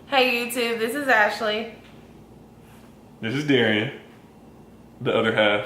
Hey YouTube, this is Ashley. This is Darian, the other half.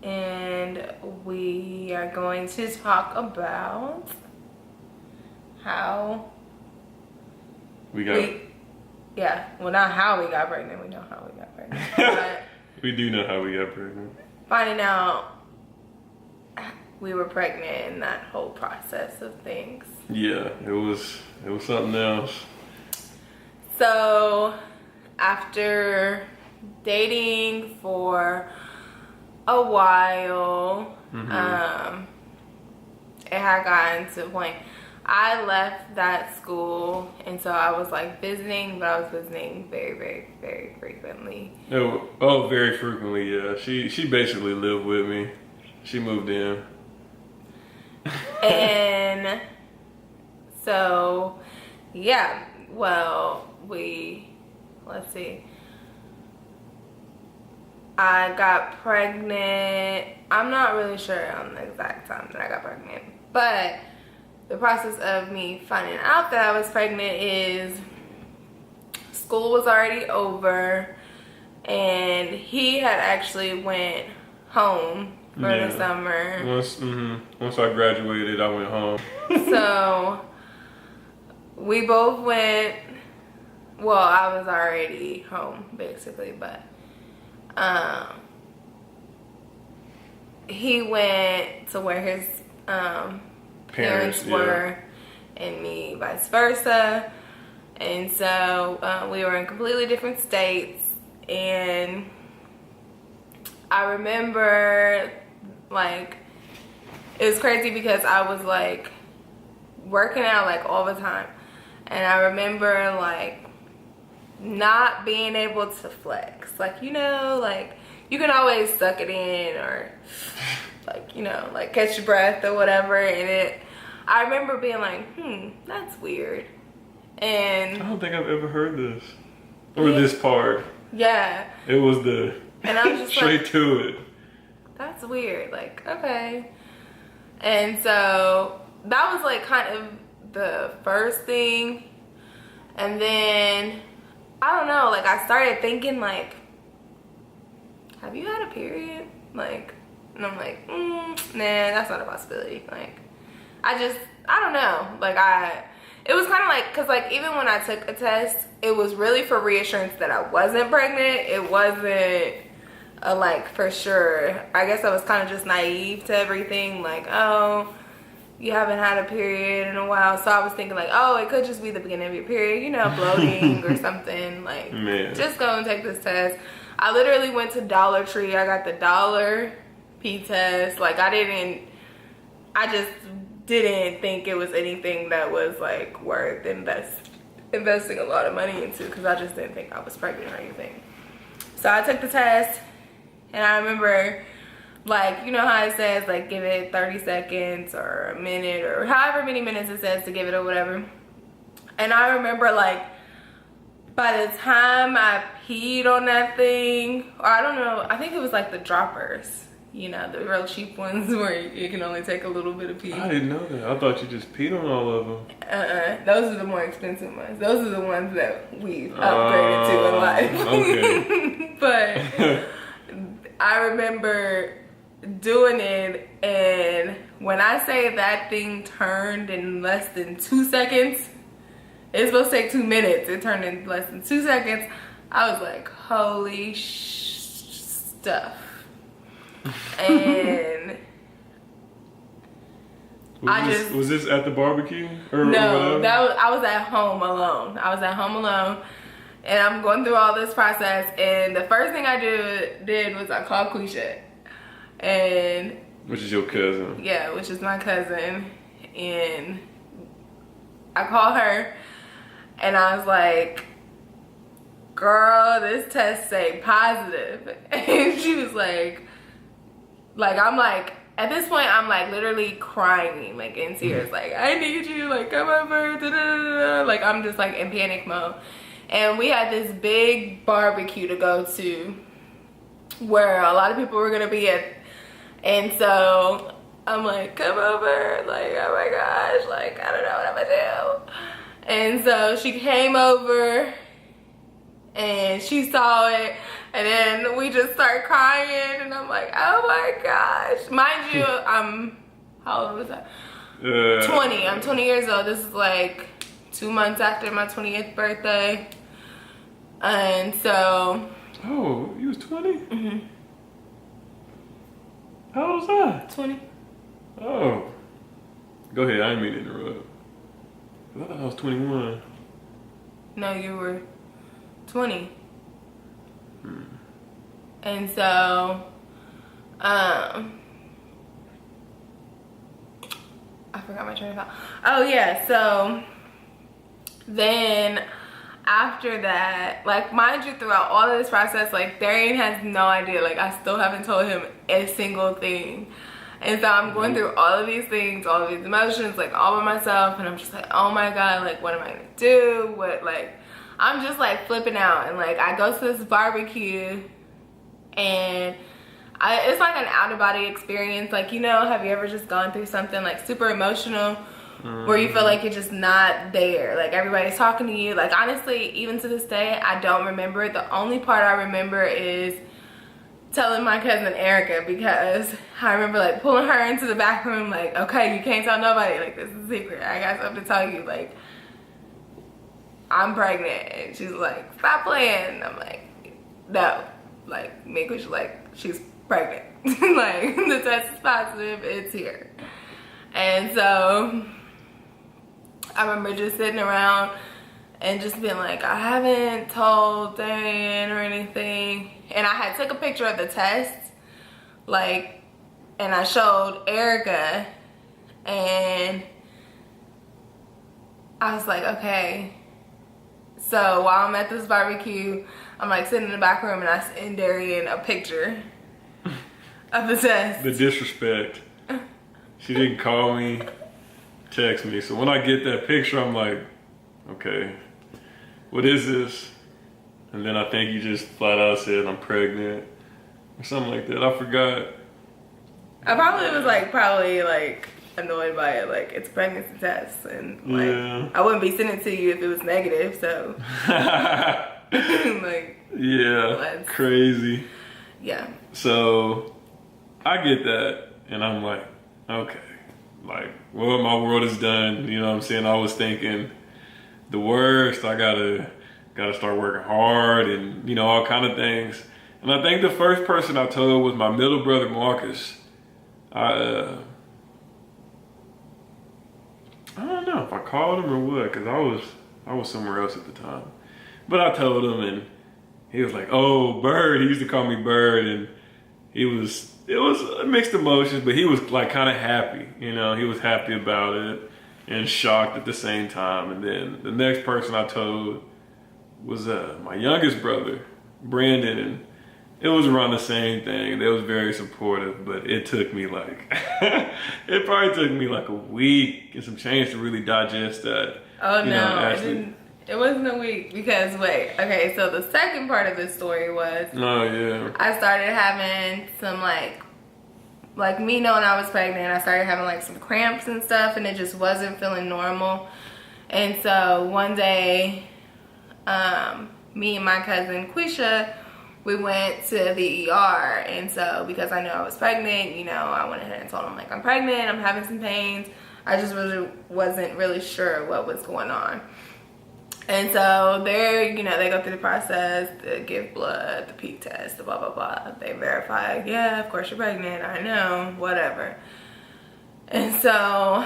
And we are going to talk about how well, not how we got pregnant, we know how we got pregnant. But We do know how we got pregnant. finding out we were pregnant and that whole process of things. Yeah, it was something else. So after dating for a while, it had gotten to the point I left that school, and so I was like visiting, but I was visiting very, very, very frequently. Oh, very frequently, yeah. She basically lived with me. She moved in. And so, yeah, well, let's see. I got pregnant. I'm not really sure on the exact time that I got pregnant, but the process of me finding out that I was pregnant is school was already over, and he had actually went home for the summer. Once I graduated, I went home. So we both went. Well, I was already home basically, but he went to where his parents were, and me vice versa. And so we were in completely different states, and I remember, like, it was crazy because I was like working out like all the time, and I remember like not being able to flex, like, you know, like you can always suck it in or like, you know, like catch your breath or whatever, and I remember being like, that's weird. And I don't think I've ever heard this or this part. Yeah, it was the and I was just straight like, to it. That's weird. Like, okay. And so that was like kind of the first thing. And then I don't know, like I started thinking like, have you had a period? Like, and I'm like, nah, that's not a possibility. Like, I don't know. Like it was kind of like, cause like even when I took a test, it was really for reassurance that I wasn't pregnant. It wasn't like for sure. I guess I was kind of just naive to everything. Like, oh, you haven't had a period in a while. So I was thinking like, oh, it could just be the beginning of your period, you know, bloating or something. Like, just go and take this test. I literally went to Dollar Tree. I got the $1 test. Like, I just didn't think it was anything that was like worth investing a lot of money into, because I just didn't think I was pregnant or anything. So I took the test, and I remember, like, you know how it says like give it 30 seconds or a minute or however many minutes it says to give it or whatever. And I remember like by the time I peed on that thing, or I don't know, I think it was like the droppers, you know, the real cheap ones where you can only take a little bit of pee. I didn't know that. I thought you just peed on all of them. Those are the more expensive ones. Those are the ones that we've upgraded to in life. Okay. But I remember doing it, and when I say that thing turned in less than 2 seconds, it's supposed to take 2 minutes. It turned in less than 2 seconds. I was like, holy stuff. And was this at the barbecue or no, whatever? I was at home alone. And I'm going through all this process, and the first thing I did was I called Quisha, and which is your cousin. Yeah, which is my cousin. And I called her, and I was like, girl, this test say positive. And she was like I'm like, at this point I'm like literally crying, like in tears, like I need you, like come over, da, da, da, da. Like I'm just like in panic mode. And we had this big barbecue to go to where a lot of people were gonna be at, and so I'm like, come over, like, oh my gosh, like, I don't know what I'm gonna do. And so she came over and she saw it, and then we just started crying, and I'm like, oh my gosh. Mind you, how old was I? 20. I'm 20 years old. This is like 2 months after my 20th birthday. And so. Oh, you was 20? Mm-hmm. How old was I? 20. Oh. Go ahead, I didn't mean to interrupt. I thought I was 21. No, you were 20. And so, I forgot my train of thought. Oh yeah, so then after that, like, mind you, throughout all of this process, like, Darian has no idea. Like, I still haven't told him a single thing. And so I'm going through all of these things, all of these emotions, like, all by myself, and I'm just like, oh my God, like, what am I gonna do? What, like, I'm just like flipping out. And like, I go to this barbecue, and it's like an out-of-body experience. Like, you know, have you ever just gone through something like super emotional where you feel like you're just not there? Like, everybody's talking to you. Like, honestly, even to this day, I don't remember it. The only part I remember is telling my cousin Erica, because I remember like pulling her into the back room, like, okay, you can't tell nobody, like, this is a secret, I got something to tell you, like, I'm pregnant. And she's like, stop playing. I'm like, no, like, Miku's like, she's pregnant. Like, the test is positive, it's here. And so I remember just sitting around and just being like, I haven't told Darian or anything. And I had took a picture of the test, like, and I showed Erica, and I was like, okay. So while I'm at this barbecue, I'm like sitting in the back room, and I send Darian a picture of the test. The disrespect. She didn't call me, text me. So when I get that picture, I'm like, okay, what is this? And then I think you just flat out said I'm pregnant or something like that. I forgot. I probably was like annoyed by it, like, it's a pregnancy test, and like, yeah. I wouldn't be sending it to you if it was negative, so like, yeah, crazy. Yeah. So I get that, and I'm like, okay, like, well, my world is done. You know what I'm saying? I was thinking the worst. I gotta start working hard, and, you know, all kind of things. And I think the first person I told was my middle brother Marcus. I don't know if I called him or what, because I was somewhere else at the time. But I told him, and he was like, oh, Bird. He used to call me Bird, and it was mixed emotions, but he was like kind of happy. You know, he was happy about it and shocked at the same time. And then the next person I told was my youngest brother, Brandon, and it was around the same thing. They was very supportive, but it took me like, it probably took me like a week and some change to really digest that. Oh no, it wasn't a week, because wait, okay, so the second part of this story was, oh yeah, I started having some like me knowing I was pregnant, I started having like some cramps and stuff, and it just wasn't feeling normal. And so one day, me and my cousin Quisha, we went to the ER, and so because I knew I was pregnant, you know, I went ahead and told them, like, I'm pregnant, I'm having some pains. I just really wasn't really sure what was going on. And so they're, you know, they go through the process, the give blood, the pee test, the blah, blah, blah. They verify, yeah, of course you're pregnant, I know, whatever. And so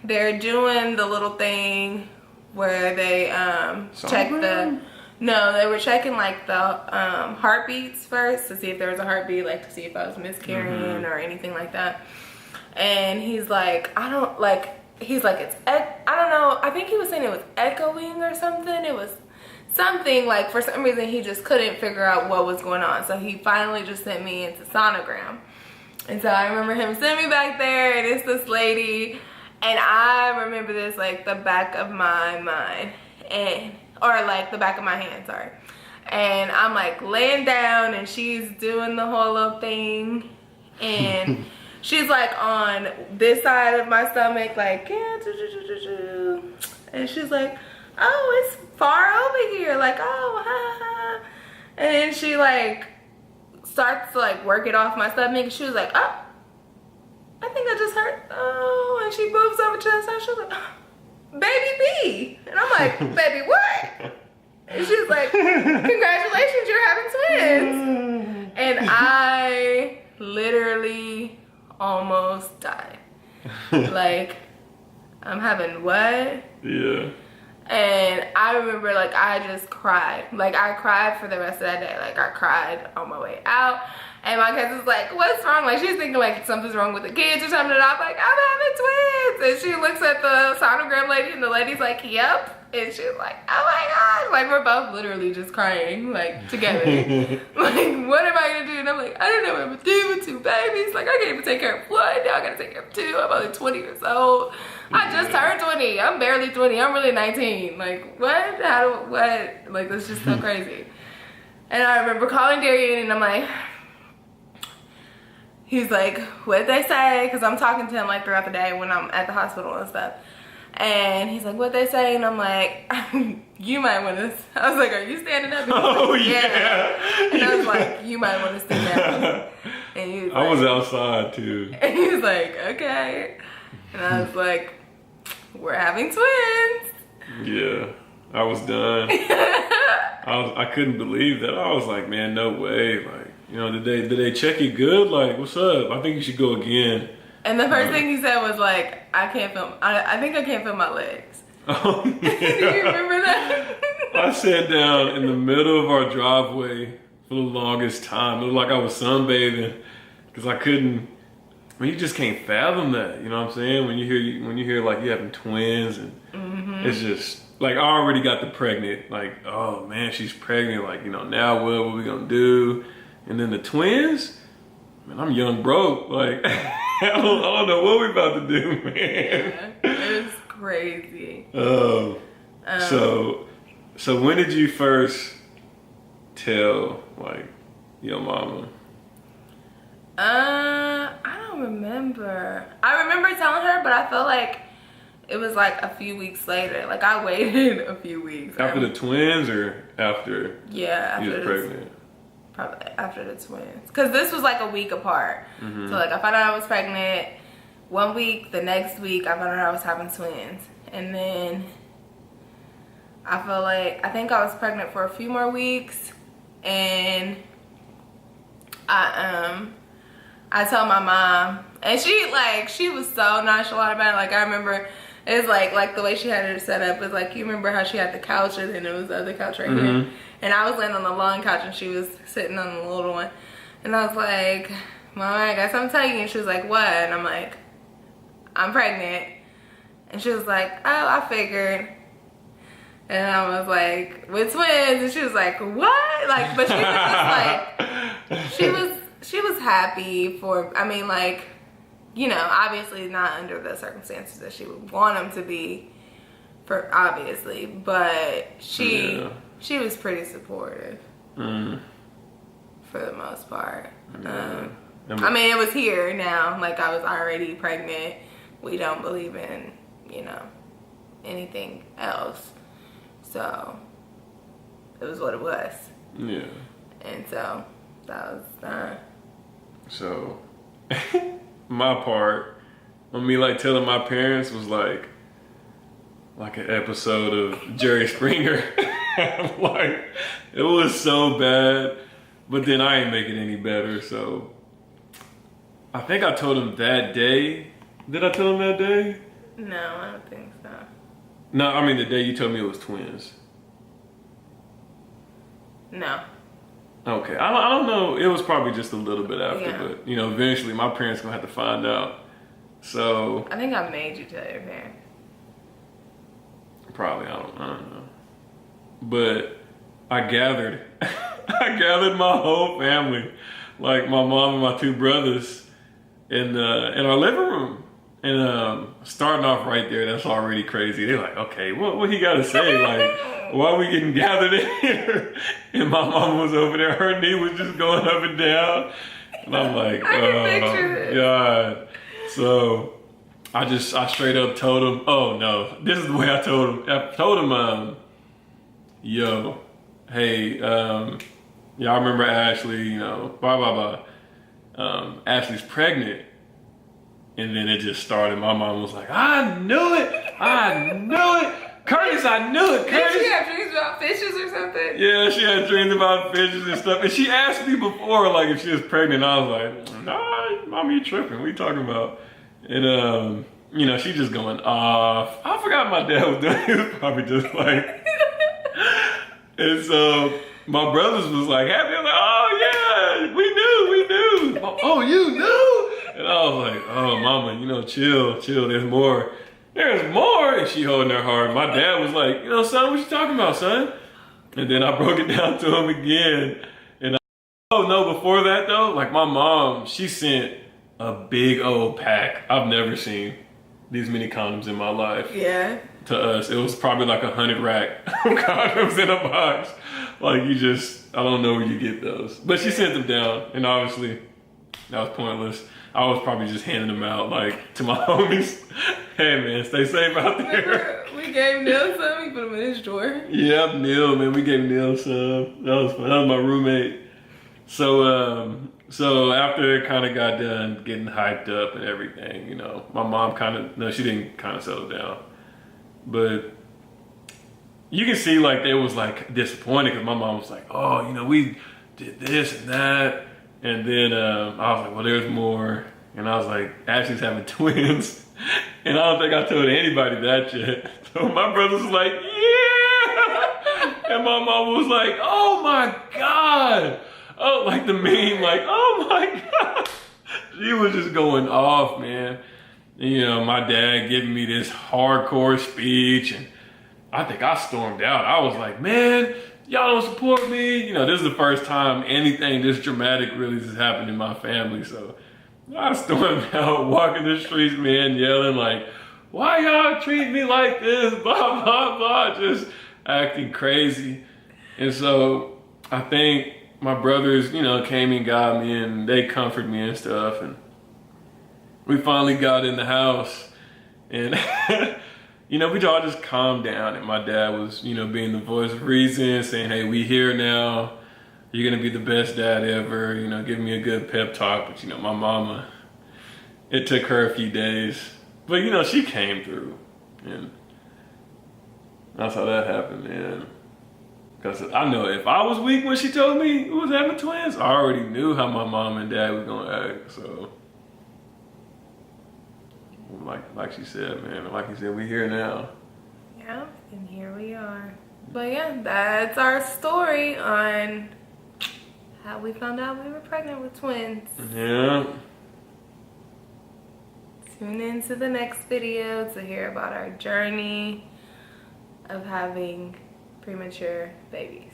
they're doing the little thing where they check the... No, they were checking like the heartbeats first to see if there was a heartbeat, like to see if I was miscarrying or anything like that. And he's like, I don't know, I think he was saying it was echoing or something. It was something, like, for some reason he just couldn't figure out what was going on. So he finally just sent me into sonogram. And so I remember him sending me back there, and it's this lady, and I remember this like the back of my mind, or like the back of my hand, sorry. And I'm like laying down, and she's doing the whole little thing, and she's like on this side of my stomach, like, yeah, and she's like, oh, it's far over here. Like, oh, ha, ha. And then she like starts to like work it off my stomach. And she was like, oh, I think I just hurt. Oh, and she moves over to the side. She was like, oh, baby B. And I'm like, baby what? And she was like, congratulations, you're having twins. And I literally almost died. Like, I'm having what? Yeah. And I remember, like, I just cried. Like, I cried for the rest of that day. Like, I cried on my way out. And my cousin was like, what's wrong? Like, she's thinking, like, something's wrong with the kids or something. And I'm like, I'm having twins. And she looks at the sonogram lady, and the lady's like, yep. And she's like, oh my gosh. Like, we're both literally just crying, like, together. Like, what am I going to do? And I'm like, I don't know what I'm going to do with two babies. Like, I can't even take care of one. Now I got to take care of two. I'm only 20 years old. I just turned 20. I'm barely 20. I'm really 19. Like, what? What? Like, that's just so crazy. And I remember calling Darian, and I'm like, he's like, what'd they say? Because I'm talking to him, like, throughout the day when I'm at the hospital and stuff. And he's like, what'd they say? And I'm like, you might want to. I was like, are you standing up? Oh, like, yeah. And I was like, you might want to sit down. And he was I like, was outside, too. And he was like, okay. And I was like, we're having twins. Yeah, I was done. I couldn't believe that. I was like, man, no way. Like, you know, did they check you good? Like, what's up? I think you should go again. And the first thing he said was like, I can't feel, I think I can't feel my legs. Oh, yeah. Do you remember that? I sat down in the middle of our driveway for the longest time. It was like I was sunbathing because I couldn't. I mean, you just can't fathom that. You know what I'm saying? When you hear like you having twins, and it's just like I already got the pregnant. Like, oh man, she's pregnant. Like, you know, now what are we gonna do? And then the twins. Man, I'm young broke. Like, I don't know what we're about to do, man. Yeah, it was crazy. Oh, so when did you first tell like your mama? I don't remember. I remember telling her, but I felt like it was like a few weeks later. Like I waited a few weeks. After the twins or after? Yeah, after you was pregnant. Probably after the twins, because this was like a week apart. So like I found out I was pregnant 1 week, the next week I found out I was having twins, and then I feel like I think I was pregnant for a few more weeks, and I told my mom, and she was so nonchalant about it. Like I remember it's like the way she had it set up is like, you remember how she had the couch and then it was the other couch right here, and I was laying on the long couch and she was sitting on the little one, and I was like, Mom, I got something to tell you. And she was like, what? And I'm like, I'm pregnant. And she was like, oh, I figured. And I was like, with twins. And she was like, what? Like, but she was just like, she was happy for, I mean, like, you know, obviously not under the circumstances that she would want them to be, for obviously, but she was pretty supportive for the most part. I mean, it was here now. Like, I was already pregnant. We don't believe in, you know, anything else. So, it was what it was. Yeah. And so, that was that. So, my part, when me, like, telling my parents was like an episode of Jerry Springer. Like, it was so bad, but then I ain't make it any better, so I think I told him that day. Did I tell him that day? No, I don't think so. No, I mean the day you told me it was twins. No. Okay, I don't know. It was probably just a little bit after, Yeah. but you know, eventually my parents gonna have to find out. So I think I made you tell your parents. Probably, I don't know. But I gathered my whole family, like my mom and my two brothers, in our living room. And starting off right there, that's already crazy. They're like, okay, what he got to say? Like, why are we getting gathered in here? And my mom was over there, her knee was just going up and down. And I'm like, I can picture it. God. So I straight up told him, oh no, this is the way I told him. I told him, yo, hey, y'all remember Ashley, you know, blah, blah, blah. Ashley's pregnant. And then it just started. My mom was like, I knew it. I knew it. Curtis, I knew it. Curtis. Did she have dreams about fishes or something? Yeah, she had dreams about fishes and stuff. And she asked me before, like, if she was pregnant. I was like, nah, mom, you tripping. What are you talking about? And, you know, she just going off. I forgot my dad was doing. He was probably just like. And so my brothers was like happy. I was like, oh yeah, we knew. Oh, you knew? And I was like, oh mama, you know, chill. There's more. And she holding her heart. My dad was like, you know, son, what you talking about, son? And then I broke it down to him again. And oh no, before that though, like my mom, she sent a big old pack. I've never seen these many condoms in my life. Yeah. To us, it was probably like 100 rack of condoms in a box. Like you just, I don't know where you get those. But she sent them down, and obviously that was pointless. I was probably just handing them out like to my homies. Hey man, stay safe out there. We gave Neil some, he put them in his drawer. Yep, Neil, man, we gave Neil some. That was fun. That was my roommate. So after it kind of got done getting hyped up and everything, you know, my mom she didn't kind of settle down. But you can see like they was like disappointed because my mom was like, oh, you know, we did this and that. And then I was like, well, there's more. And I was like, Ashley's having twins. And I don't think I told anybody that yet. So my brother was like, yeah. And my mom was like, oh my God. Oh, like the meme, like, oh my God. She was just going off, man. And, you know, my dad giving me this hardcore speech. And I think I stormed out. I was like, man, y'all don't support me. You know, this is the first time anything this dramatic really has happened in my family. So I stormed out, walking the streets, man, yelling like, why y'all treat me like this? Blah, blah, blah. Just acting crazy. And so I think my brothers, you know, came and got me and they comforted me and stuff. And we finally got in the house. And you know, we all just calmed down, and my dad was, you know, being the voice of reason, saying, hey, we here now. You're gonna be the best dad ever, you know, giving me a good pep talk. But, you know, my mama, it took her a few days. But, you know, she came through, and that's how that happened, man. Because I know if I was weak when she told me we was having twins, I already knew how my mom and dad was gonna act, so. Like she said, man, like you said, we here now. Yeah, and here we are. But yeah, that's our story on how we found out we were pregnant with twins. Yeah. Tune in to the next video to hear about our journey of having premature babies.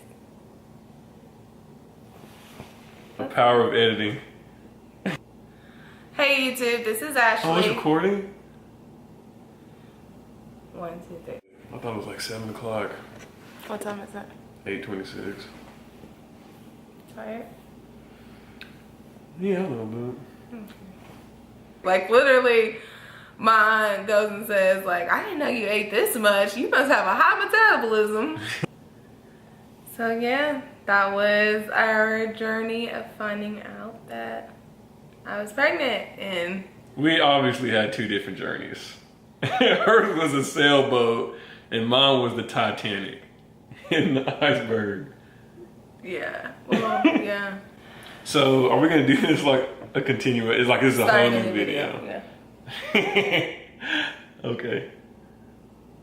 The power of editing. Hey YouTube, this is Ashley. Oh, it's recording? 1, 2, 3. I thought it was like 7 o'clock. What time is that? 8:26. Tired? Yeah, a little bit. Okay. Like literally, my aunt goes and says like, I didn't know you ate this much. You must have a high metabolism. So yeah, that was our journey of finding out that I was pregnant. And we obviously had two different journeys. Hers was a sailboat and mine was the Titanic in the iceberg. Yeah, well, yeah. So are we gonna do this like a continuous, it's like this is a whole new video. Yeah. Okay.